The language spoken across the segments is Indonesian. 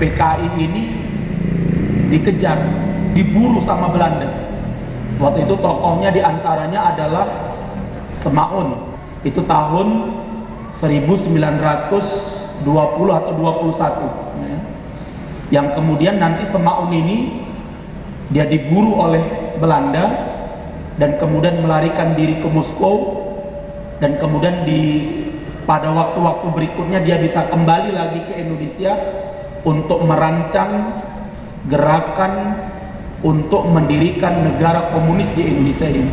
PKI ini dikejar, diburu sama Belanda. Waktu itu tokohnya diantaranya adalah Semaun. Itu tahun 1920 atau 21 ya. Yang kemudian nanti Semaun ini dia diburu oleh Belanda dan kemudian melarikan diri ke Moskow, dan kemudian pada waktu-waktu berikutnya dia bisa kembali lagi ke Indonesia untuk merancang gerakan untuk mendirikan negara komunis di Indonesia ini.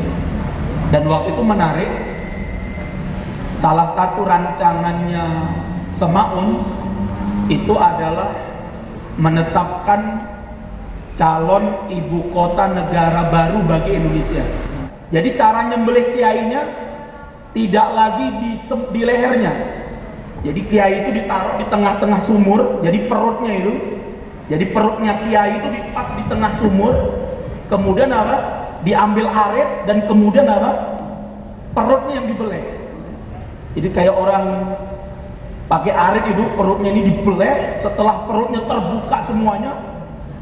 Dan waktu itu menarik, salah satu rancangannya Semaun itu adalah menetapkan calon ibu kota negara baru bagi Indonesia. Jadi cara nyembelih kiainya tidak lagi di lehernya. Jadi kiai itu ditaruh di tengah-tengah sumur, jadi perutnya itu, jadi perutnya kiai itu pas di tengah sumur, kemudian apa? Diambil arit dan kemudian apa? Perutnya yang dibelah. Jadi kayak orang pakai arit itu, perutnya ini dibelah, setelah perutnya terbuka semuanya,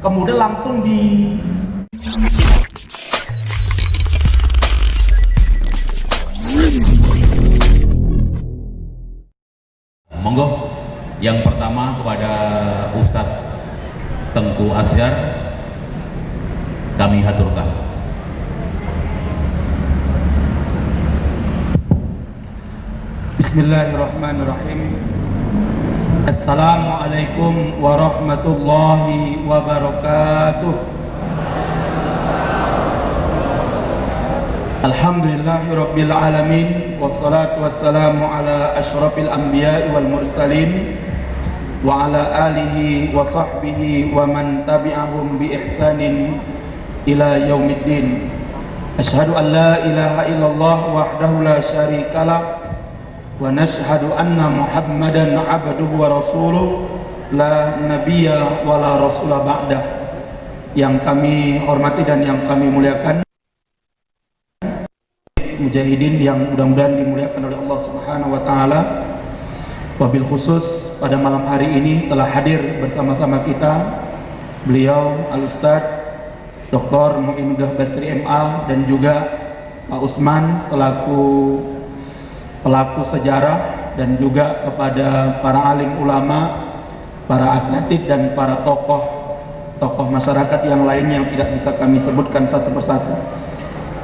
kemudian langsung monggo, yang pertama kepada Ustadz Tengku Azhar kami haturkan. Bismillahirrahmanirrahim. Assalamualaikum warahmatullahi wabarakatuh. Alhamdulillahi rabbil alamin, wassalatu wassalamu ala asyrafil anbiya'i wal mursalin wa ala alihi wa sahbihi wa man tabi'ahum bi ihsanin ila yaumiddin. Asyhadu an la ilaha illallah wahdahu la syarikalah wa nashhadu anna Muhammadan abduhu wa rasuluh la nabiyya wa la rasula ba'dah. Yang kami hormati dan yang kami muliakan mujahidin yang mudah-mudahan dimuliakan oleh Allah Subhanahu wa taala. Wabil khusus pada malam hari ini telah hadir bersama-sama kita beliau Al-Ustadz Dr. Muinuddin Basri MA dan juga Pak Usman selaku pelaku sejarah, dan juga kepada para alim ulama, para asatid dan para tokoh masyarakat yang lainnya yang tidak bisa kami sebutkan satu persatu.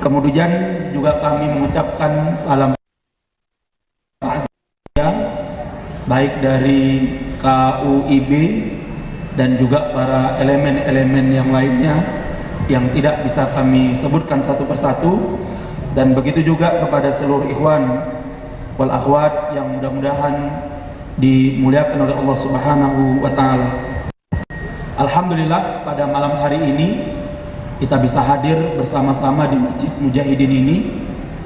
Kemudian juga kami mengucapkan salam baik dari KUIB dan juga para elemen-elemen yang lainnya yang tidak bisa kami sebutkan satu persatu, dan begitu juga kepada seluruh ikhwan wal akhwat yang mudah-mudahan dimuliakan oleh Allah Subhanahu wa taala. Alhamdulillah pada malam hari ini kita bisa hadir bersama-sama di Masjid Mujahidin ini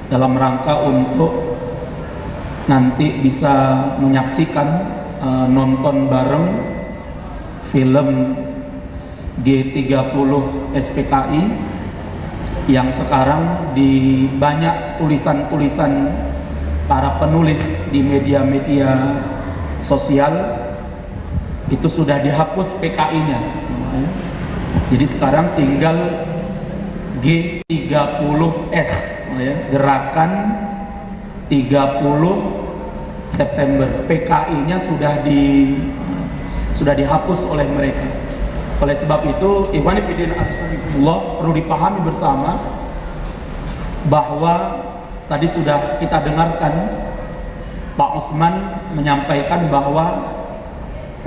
dalam rangka untuk nanti bisa menyaksikan nonton bareng film G30 SPKI yang sekarang di banyak tulisan-tulisan para penulis di media-media sosial itu sudah dihapus PKI-nya. Jadi sekarang tinggal G30S, gerakan 30 September. PKI-nya sudah dihapus oleh mereka. Oleh sebab itu, ikhwan fillah perlu dipahami bersama bahwa tadi sudah kita dengarkan Pak Usman menyampaikan bahwa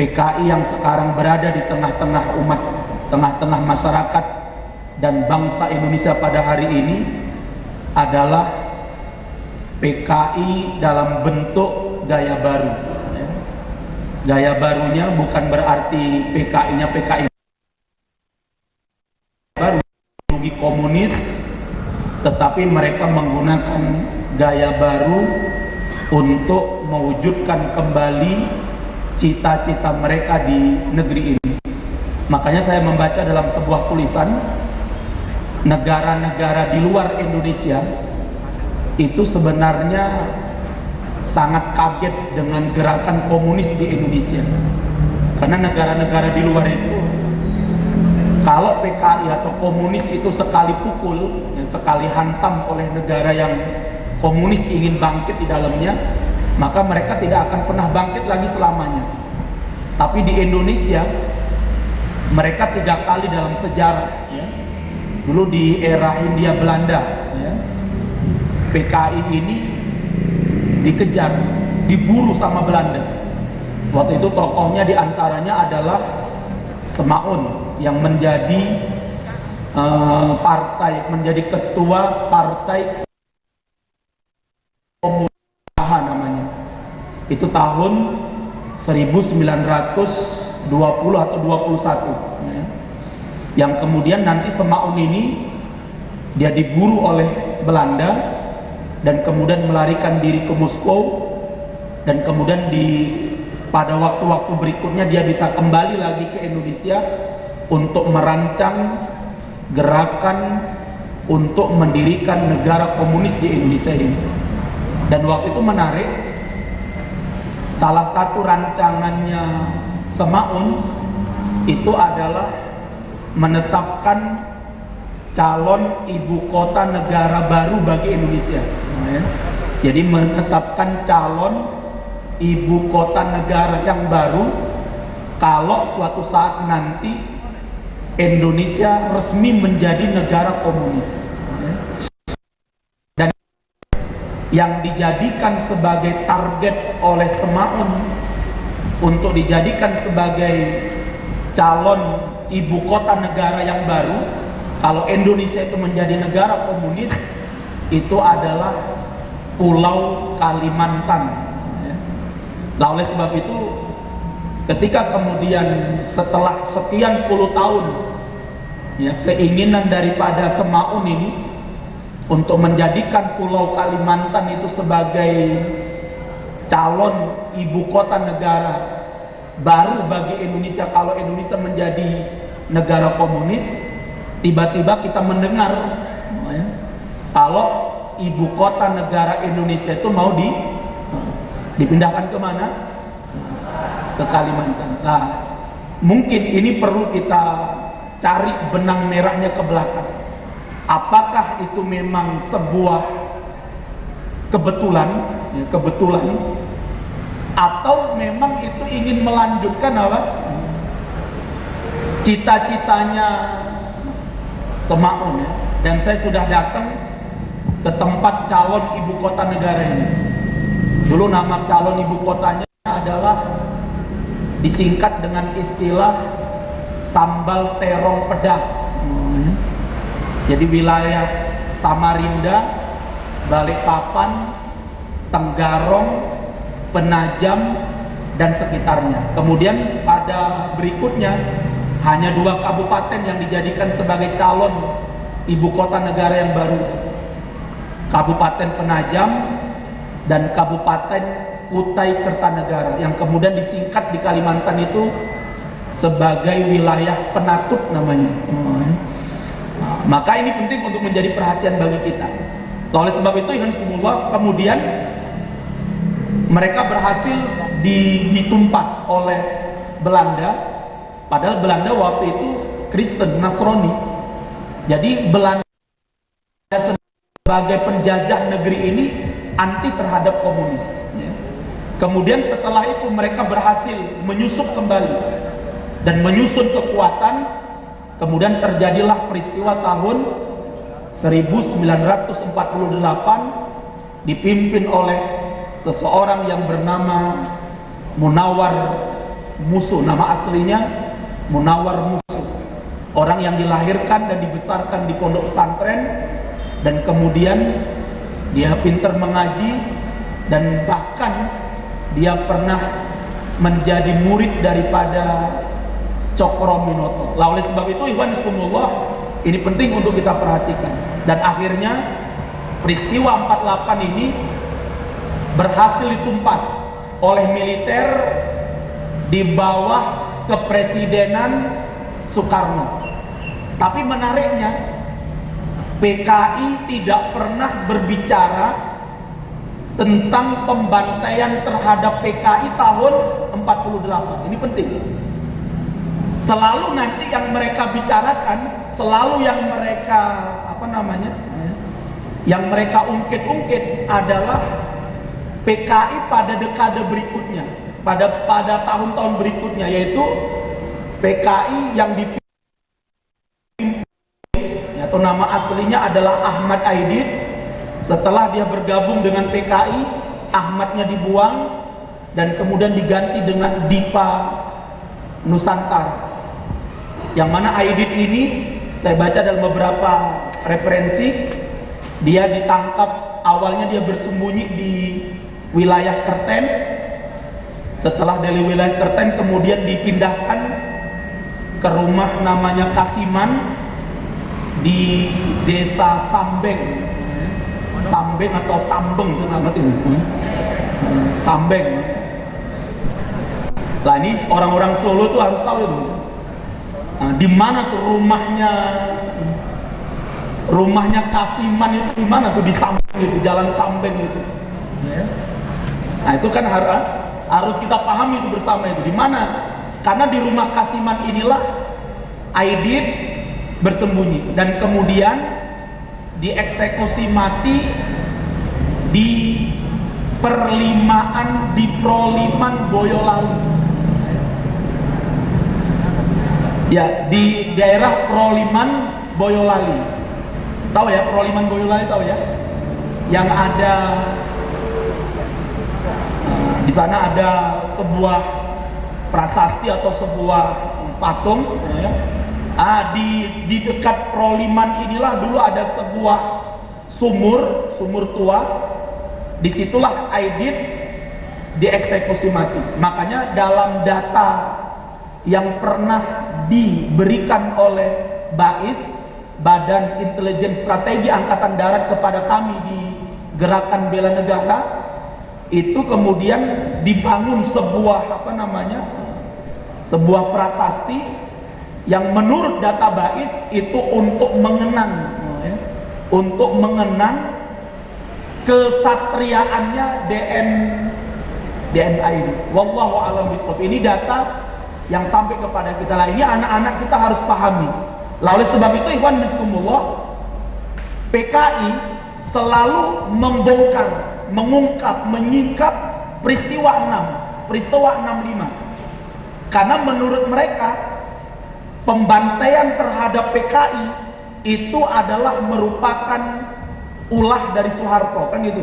PKI yang sekarang berada di tengah-tengah umat, tengah-tengah masyarakat dan bangsa Indonesia pada hari ini adalah PKI dalam bentuk gaya baru. Gaya barunya bukan berarti PKI-nya PKI baru, ideologi komunis, tetapi mereka menggunakan gaya baru untuk mewujudkan kembali cita-cita mereka di negeri ini. Makanya saya membaca dalam sebuah tulisan, negara-negara di luar Indonesia itu sebenarnya sangat kaget dengan gerakan komunis di Indonesia. Karena negara-negara di luar itu, kalau PKI atau komunis itu sekali pukul, ya, sekali hantam oleh negara yang komunis ingin bangkit di dalamnya, maka mereka tidak akan pernah bangkit lagi selamanya. Tapi di Indonesia, mereka 3 kali dalam sejarah, ya. Dulu di era Hindia Belanda, ya, PKI ini dikejar, diburu sama Belanda. Waktu itu tokohnya diantaranya adalah Semaun yang menjadi menjadi ketua partai Komunis namanya. Itu tahun 1920 atau 21, ya. Yang kemudian nanti Semaun ini dia diburu oleh Belanda dan kemudian melarikan diri ke Moskow, dan kemudian pada waktu-waktu berikutnya dia bisa kembali lagi ke Indonesia untuk merancang gerakan untuk mendirikan negara komunis di Indonesia ini. Dan waktu itu menarik, salah satu rancangannya Semaun itu adalah menetapkan calon ibu kota negara baru bagi Indonesia. Jadi menetapkan calon ibu kota negara yang baru kalau suatu saat nanti Indonesia resmi menjadi negara komunis. Dan yang dijadikan sebagai target oleh Semaun untuk dijadikan sebagai calon ibu kota negara yang baru kalau Indonesia itu menjadi negara komunis, itu adalah Pulau Kalimantan. Nah, oleh sebab itu, ketika kemudian setelah sekian puluh tahun, ya, keinginan daripada Semaun ini untuk menjadikan Pulau Kalimantan itu sebagai calon ibu kota negara baru bagi Indonesia kalau Indonesia menjadi negara komunis, tiba-tiba kita mendengar, ya, kalau ibu kota negara Indonesia itu mau dipindahkan ke mana? Ke Kalimantan. Nah, mungkin ini perlu kita cari benang merahnya ke belakang. Apakah itu memang sebuah kebetulan, ya, atau memang itu ingin melanjutkan apa? Cita-citanya Semaun, ya. Dan saya sudah datang ke tempat calon ibu kota negara ini. Dulu nama calon ibu kotanya adalah disingkat dengan istilah sambal terong pedas. Jadi wilayah Samarinda, Balikpapan, Tenggarong, Penajam, dan sekitarnya. Kemudian pada berikutnya hanya 2 kabupaten yang dijadikan sebagai calon ibu kota negara yang baru, Kabupaten Penajam dan Kabupaten Kutai Kertanegara, yang kemudian disingkat di Kalimantan itu sebagai wilayah penatut namanya. Maka ini penting untuk menjadi perhatian bagi kita. Oleh sebab itu, kemudian mereka berhasil ditumpas oleh Belanda, padahal Belanda waktu itu Kristen, Nasrani. Jadi Belanda sebagai penjajah negeri ini anti terhadap komunis, ya. Kemudian setelah itu mereka berhasil menyusup kembali dan menyusun kekuatan. Kemudian terjadilah peristiwa tahun 1948 dipimpin oleh seseorang yang bernama Munawar Musuh. Nama aslinya Munawar Musuh, orang yang dilahirkan dan dibesarkan di pondok pesantren, dan kemudian dia pintar mengaji, dan bahkan dia pernah menjadi murid daripada Cokro-Minoto. Lah, oleh sebab itu, ikhwan fillah, ini penting untuk kita perhatikan. Dan akhirnya peristiwa 48 ini berhasil ditumpas oleh militer di bawah kepresidenan Soekarno. Tapi menariknya, PKI tidak pernah berbicara tentang pembantaian terhadap PKI tahun 48. Ini penting. selalu nanti yang mereka bicarakan, selalu yang mereka yang mereka ungkit-ungkit adalah PKI pada dekade berikutnya, pada tahun-tahun berikutnya, yaitu PKI yang dipimpin atau nama aslinya adalah Ahmad Aidit. Setelah dia bergabung dengan PKI, Ahmadnya dibuang dan kemudian diganti dengan Dipa Nusantara, yang mana Aidit ini saya baca dalam beberapa referensi, dia ditangkap, awalnya dia bersembunyi di wilayah Kerten. Setelah dari wilayah Kerten kemudian dipindahkan ke rumah namanya Kasiman di desa Sambeng atau Sambeng, saya ngerti ini. Sambeng. Lah ini orang-orang Solo tuh harus tahu itu. Nah, di mana tuh rumahnya Kasiman itu, di mana tuh? Di Sambeng itu, Jalan Sambeng itu. Nah itu kan harus kita pahami itu bersama itu. Di mana? Karena di rumah Kasiman inilah Aidit bersembunyi dan kemudian dieksekusi mati di perlimaan di Proliman Boyolali. Ya, di daerah Proliman Boyolali. Tahu ya Proliman Boyolali, tahu ya? Yang ada di sana ada sebuah prasasti atau sebuah patung, ya. Di dekat Proliman inilah dulu ada sebuah sumur tua. Disitulah Aidit dieksekusi mati. Makanya dalam data yang pernah diberikan oleh BAIS, Badan Intelijen Strategi Angkatan Darat, kepada kami di Gerakan Bela Negara, itu kemudian dibangun sebuah prasasti yang menurut data BAIS itu untuk mengenang kesatriaannya DNA ini. Wallahu a'lam bishawab. Ini data yang sampai kepada kita. Lah ini anak-anak kita harus pahami. Lah oleh sebab itu ikhwan bismillah, PKI selalu membongkar, mengungkap, menyingkap peristiwa 65. Karena menurut mereka pembantaian terhadap PKI itu adalah merupakan ulah dari Soeharto, kan gitu.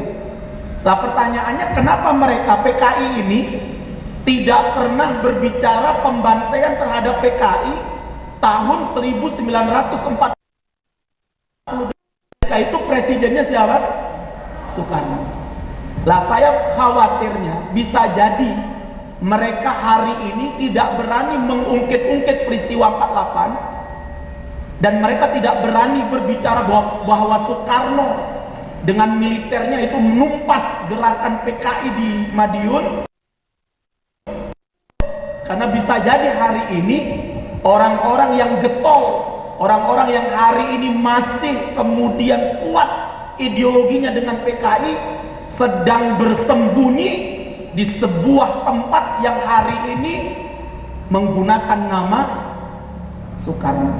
Nah pertanyaannya, kenapa mereka PKI ini tidak pernah berbicara pembantaian terhadap PKI tahun 1940? Itu presidennya siapa? Soekarno. Lah saya khawatirnya bisa jadi mereka hari ini tidak berani mengungkit-ungkit peristiwa 48, dan mereka tidak berani berbicara bahwa Soekarno dengan militernya itu menumpas gerakan PKI di Madiun. Karena bisa jadi hari ini orang-orang yang getol, orang-orang yang hari ini masih kemudian kuat ideologinya dengan PKI, sedang bersembunyi di sebuah tempat yang hari ini menggunakan nama Soekarno.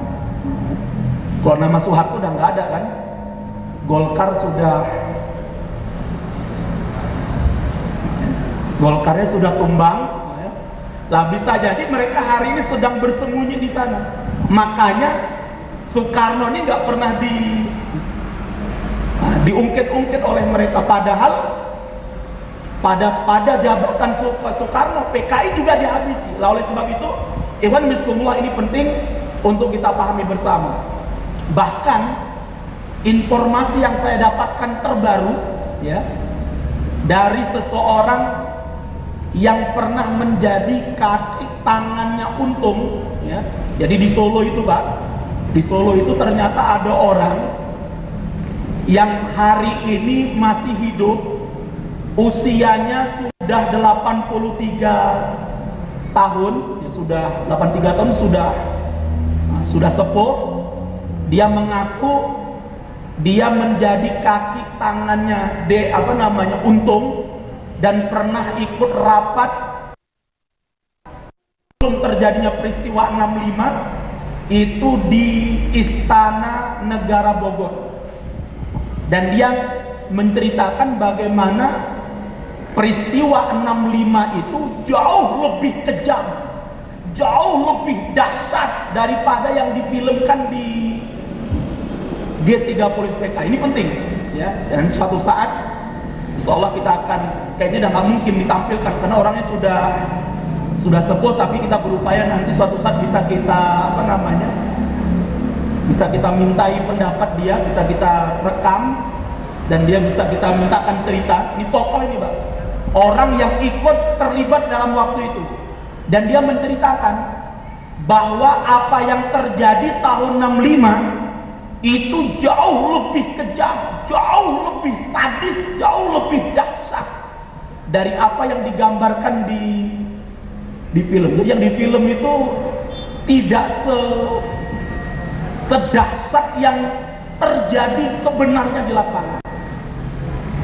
Kalau nama Soeharto udah nggak ada kan, Golkarnya sudah tumbang. Lah bisa jadi mereka hari ini sedang bersembunyi di sana. Makanya Soekarno ini nggak pernah diungkit-ungkit oleh mereka. Padahal pada jabatan Soekarno PKI juga dihabisi. Lah oleh sebab itu ikhwan bismillah, ini penting untuk kita pahami bersama. Bahkan informasi yang saya dapatkan terbaru ya, dari seseorang yang pernah menjadi kaki tangannya Untung ya. Jadi di Solo itu Pak, di Solo itu ternyata ada orang yang hari ini masih hidup, usianya sudah 83 tahun ya, sudah 83 tahun, sudah sepuh. Dia mengaku dia menjadi kaki tangannya Untung, dan pernah ikut rapat sebelum terjadinya peristiwa 65 itu di Istana Negara Bogor, dan dia menceritakan bagaimana peristiwa 65 itu jauh lebih kejam, jauh lebih dahsyat daripada yang difilmkan di G30 PKI. Ini penting ya, dan suatu saat insya Allah kita akan, kayaknya udah nggak mungkin ditampilkan karena orangnya sudah sepuh, tapi kita berupaya nanti suatu saat bisa kita bisa kita mintai pendapat dia, bisa kita rekam, dan dia bisa kita mintakan cerita. Ini tokoh ini Pak, orang yang ikut terlibat dalam waktu itu, dan dia menceritakan bahwa apa yang terjadi tahun 65 itu jauh lebih kejam, jauh lebih sadis, jauh lebih dahsyat dari apa yang digambarkan di film. Jadi yang di film itu tidak sedahsyat yang terjadi sebenarnya di lapangan.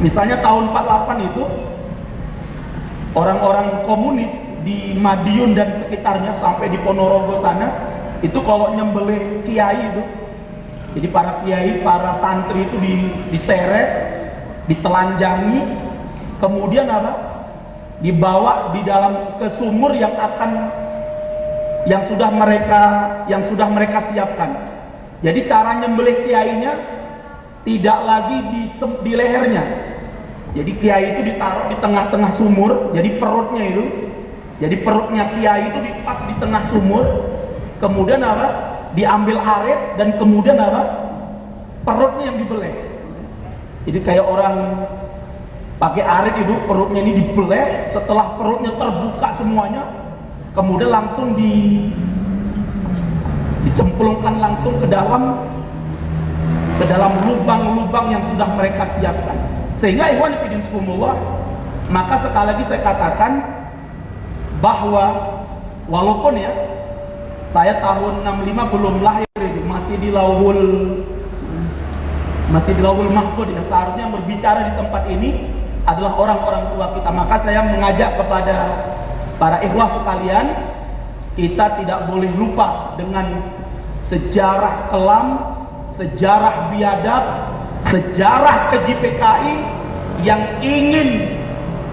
Misalnya tahun 48 itu orang-orang komunis di Madiun dan sekitarnya sampai di Ponorogo sana itu kalau nyembelih kiai itu, jadi para kiai, para santri itu diseret, ditelanjangi, kemudian dibawa di dalam ke sumur yang sudah mereka siapkan. Jadi cara nyembelih kiainya tidak lagi di lehernya. Jadi kiai itu ditaruh di tengah-tengah sumur, jadi perutnya kiai itu pas di tengah sumur, kemudian diambil arit, dan kemudian perutnya yang dibeleh. Jadi kayak orang pakai arit itu, perutnya ini dibeleh. Setelah perutnya terbuka semuanya, kemudian langsung dicemplungkan langsung ke dalam lubang-lubang yang sudah mereka siapkan. Sehingga ikhwan fillah subhanallah, maka sekali lagi saya katakan bahwa walaupun ya saya tahun 65 belum lahir, masih di lauhul mahfud, yang seharusnya berbicara di tempat ini adalah orang-orang tua kita. Maka saya mengajak kepada para ikhwah sekalian, kita tidak boleh lupa dengan sejarah kelam, sejarah biadab, sejarah keji PKI yang ingin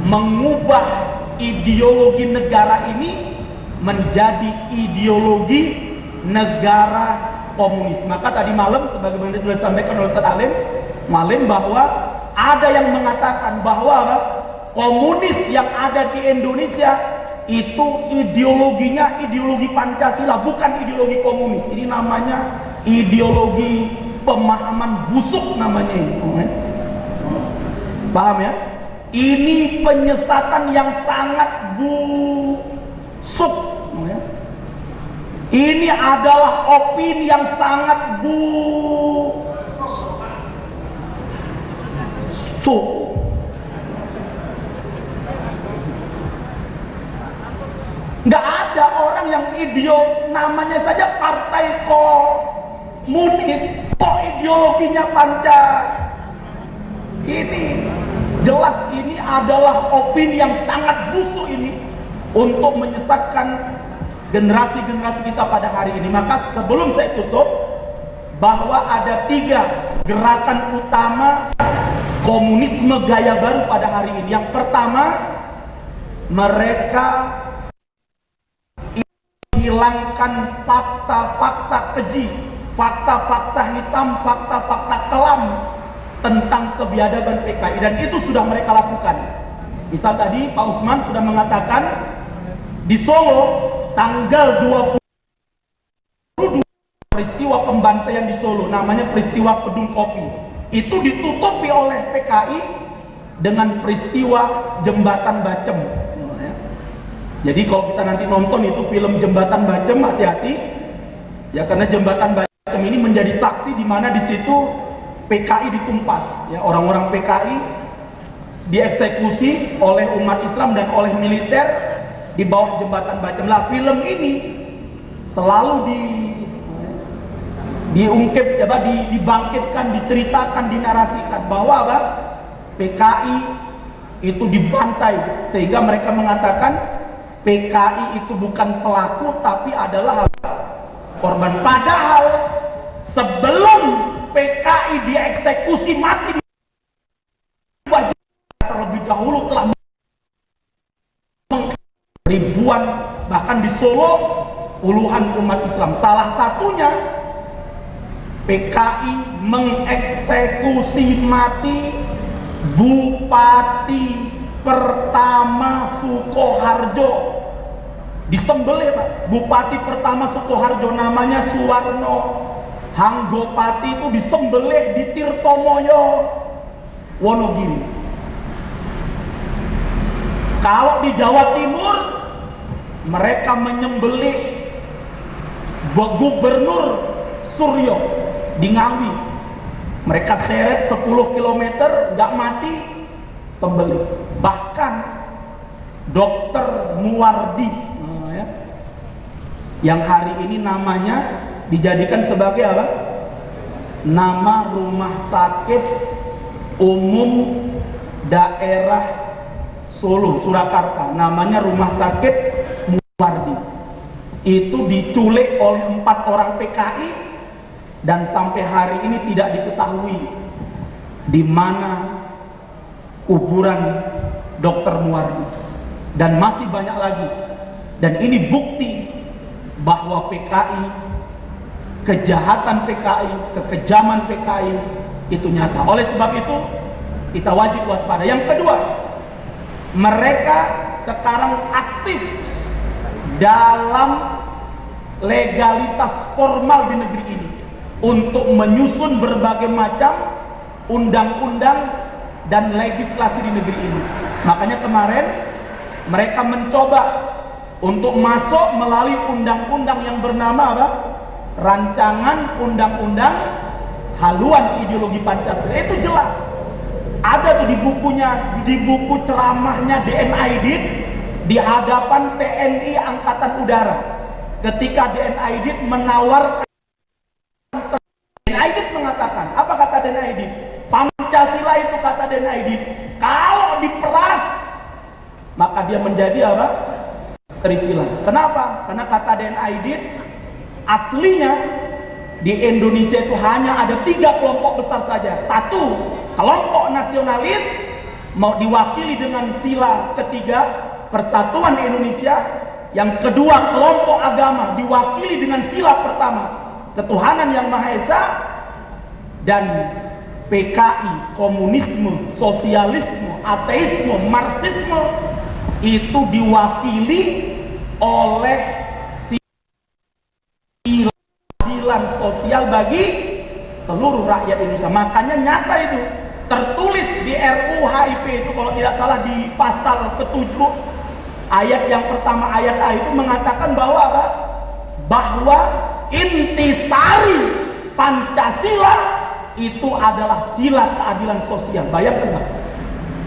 mengubah ideologi negara ini menjadi ideologi negara komunis. Maka tadi malam sebagaimana sudah disampaikan oleh Ustaz Alim bahwa ada yang mengatakan bahwa komunis yang ada di Indonesia itu ideologinya ideologi Pancasila, bukan ideologi komunis. Ini namanya ideologi pemahaman busuk namanya ini. Paham ya? Ini penyesatan yang sangat busuk. Ini adalah opini yang sangat busuk. Nggak ada orang yang namanya saja partai komunis, kok ideologinya ini jelas ini adalah opini yang sangat busuk ini untuk menyesatkan generasi-generasi kita pada hari ini. Maka sebelum saya tutup, bahwa ada 3 gerakan utama komunisme gaya baru pada hari ini. Yang pertama, mereka hilangkan fakta-fakta keji, fakta-fakta hitam, fakta-fakta kelam tentang kebiadaban PKI, dan itu sudah mereka lakukan. Misal tadi Pak Usman sudah mengatakan di Solo tanggal 22 peristiwa pembantaian di Solo, namanya peristiwa Pedung Kopi, itu ditutupi oleh PKI dengan peristiwa Jembatan Bacem. Jadi kalau kita nanti nonton itu film Jembatan Bacem, hati-hati ya, karena Jembatan Bacem ini menjadi saksi di mana di situ PKI ditumpas, ya, orang-orang PKI dieksekusi oleh umat Islam dan oleh militer di bawah Jembatan Bacem. Lah, film ini selalu dibangkitkan, diceritakan, dinarasikan bahwa PKI itu dibantai, sehingga mereka mengatakan PKI itu bukan pelaku tapi adalah korban. Padahal sebelum PKI dieksekusi mati terlebih dahulu telah ribuan, bahkan di Solo puluhan umat Islam. Salah satunya PKI mengeksekusi mati Bupati pertama Sukoharjo. Disembelih, Pak. Bupati pertama Sukoharjo namanya Suwarno Hanggopati itu disembelih di Tirtomoyo, Wonogiri. Kalau di Jawa Timur mereka menyembelih Gubernur Suryo di Ngawi. Mereka seret 10 km nggak mati, sembelih. Bahkan Dokter Muwardi yang hari ini namanya dijadikan sebagai apa? Nama Rumah Sakit Umum Daerah Solo, Surakarta, namanya Rumah Sakit Muwardi. Itu diculik oleh 4 orang PKI dan sampai hari ini tidak diketahui di mana kuburan Dokter Muwardi, dan masih banyak lagi. Dan ini bukti bahwa PKI, kejahatan PKI, kekejaman PKI itu nyata. Oleh sebab itu kita wajib waspada. Yang kedua, mereka sekarang aktif dalam legalitas formal di negeri ini untuk menyusun berbagai macam undang-undang dan legislasi di negeri ini. Makanya kemarin mereka mencoba untuk masuk melalui undang-undang yang bernama apa? Rancangan Undang-Undang Haluan Ideologi Pancasila. Itu jelas ada tuh di bukunya, di buku ceramahnya DN Aidit di hadapan TNI Angkatan Udara. Ketika DN Aidit menawarkan, DN Aidit mengatakan, apa kata DN Aidit? Pancasila itu, kata DN Aidit, kalau diperas maka dia menjadi apa? Trisila. Kenapa? Karena kata DN Aidit, aslinya di Indonesia itu hanya ada 3 kelompok besar saja. Satu, kelompok nasionalis, mau diwakili dengan sila ketiga, Persatuan Indonesia. Yang kedua, kelompok agama, diwakili dengan sila pertama, ketuhanan yang Maha Esa. Dan PKI, komunisme, sosialisme, ateisme, marxisme, itu diwakili oleh sila keadilan sosial bagi seluruh rakyat Indonesia. Makanya nyata itu tertulis di RUU HIP itu, kalau tidak salah di pasal ke-7 ayat yang pertama, ayat A itu mengatakan bahwa apa? Bahwa intisari Pancasila itu adalah sila keadilan sosial. Bayangkan, Pak.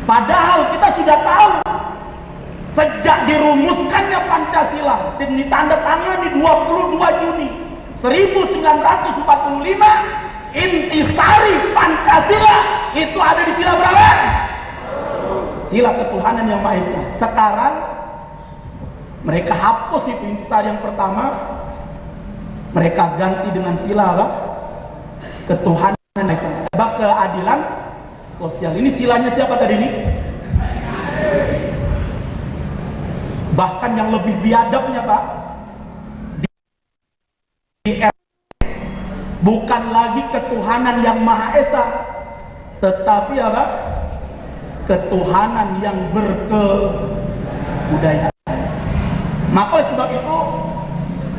Padahal kita sudah tahu sejak dirumuskannya Pancasila dan ditandatangani 22 Juni 1945, intisari Pancasila itu ada di sila berapa? Sila ketuhanan yang Maha Esa. Sekarang mereka hapus itu intisari yang pertama, mereka ganti dengan sila apa? Ketuhanan yang Maha Esa. Keadilan sosial. Ini silanya siapa tadi ini? Bahkan yang lebih biadabnya, Pak, bukan lagi ketuhanan yang Maha Esa, tetapi apa? Ketuhanan yang berkebudayaan. Maka oleh sebab itu,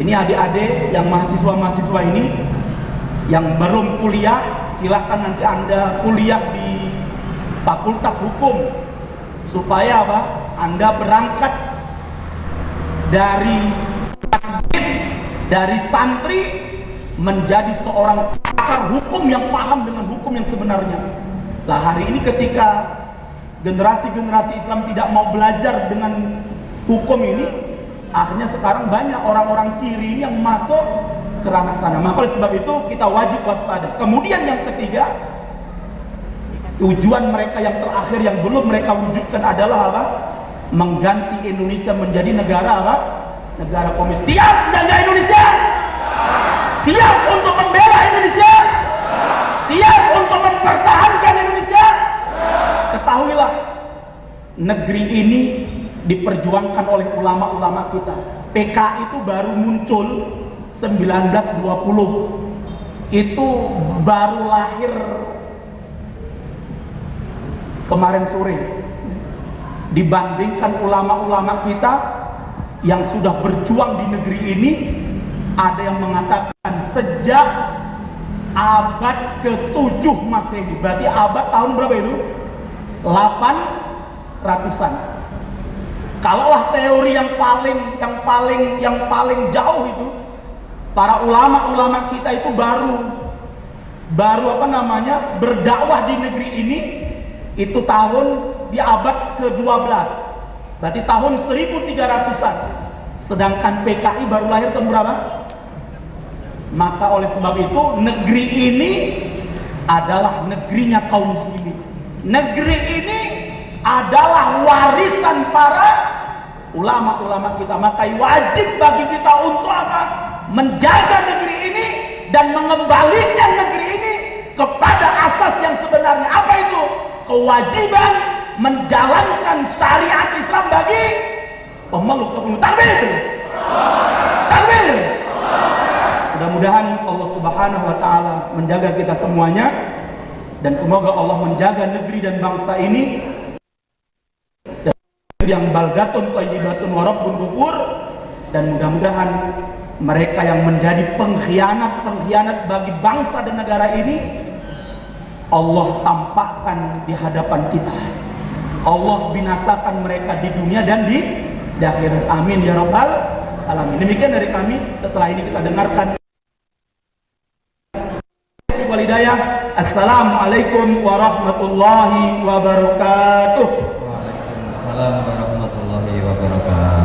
ini adik-adik yang mahasiswa-mahasiswa ini yang belum kuliah, silahkan nanti Anda kuliah di Fakultas Hukum, supaya apa? Anda berangkat dari santri menjadi seorang pakar hukum yang paham dengan hukum yang sebenarnya. Lah hari ini ketika generasi-generasi Islam tidak mau belajar dengan hukum ini, akhirnya sekarang banyak orang-orang kiri ini yang masuk ke ranah sana. Maka oleh sebab itu kita wajib waspada. Kemudian yang ketiga, tujuan mereka yang terakhir yang belum mereka wujudkan adalah apa? mengganti Indonesia menjadi negara apa? Negara komunis. Siap menjaga Indonesia? Siap untuk membela Indonesia? Siap untuk mempertahankan Indonesia? Ketahuilah, negeri ini diperjuangkan oleh ulama-ulama kita. PKI itu baru muncul 1920. Itu baru lahir kemarin sore. Dibandingkan ulama-ulama kita yang sudah berjuang di negeri ini, ada yang mengatakan sejak abad ke-7 Masehi. Berarti abad tahun berapa itu? 800-an. Kalaulah teori yang paling jauh itu, para ulama-ulama kita itu baru berdakwah di negeri ini itu di abad ke-12. Berarti tahun 1300-an. Sedangkan PKI baru lahir tahun berapa? Maka oleh sebab itu negeri ini adalah negerinya kaum muslimin. Negeri ini adalah warisan para ulama-ulama kita. Maka wajib bagi kita untuk apa? Menjaga negeri ini dan mengembalikan negeri ini kepada asas yang sebenarnya. Apa itu? Kewajiban menjalankan syariat Islam bagi pemeluk. Takbir! Takbir! Mudah-mudahan Allah Subhanahu wa Ta'ala menjaga kita semuanya, dan semoga Allah menjaga negeri dan bangsa ini, dan yang baldatun thayyibatun wa rabbun ghafur. Dan mudah-mudahan mereka yang menjadi pengkhianat bagi bangsa dan negara ini, Allah tampakkan di hadapan kita. Allah binasakan mereka di dunia dan di akhirat. Amin ya rabbal alamin. Demikian dari kami. Setelah ini kita dengarkan walidayah. Assalamualaikum warahmatullahi wabarakatuh. Waalaikumsalam warahmatullahi wabarakatuh.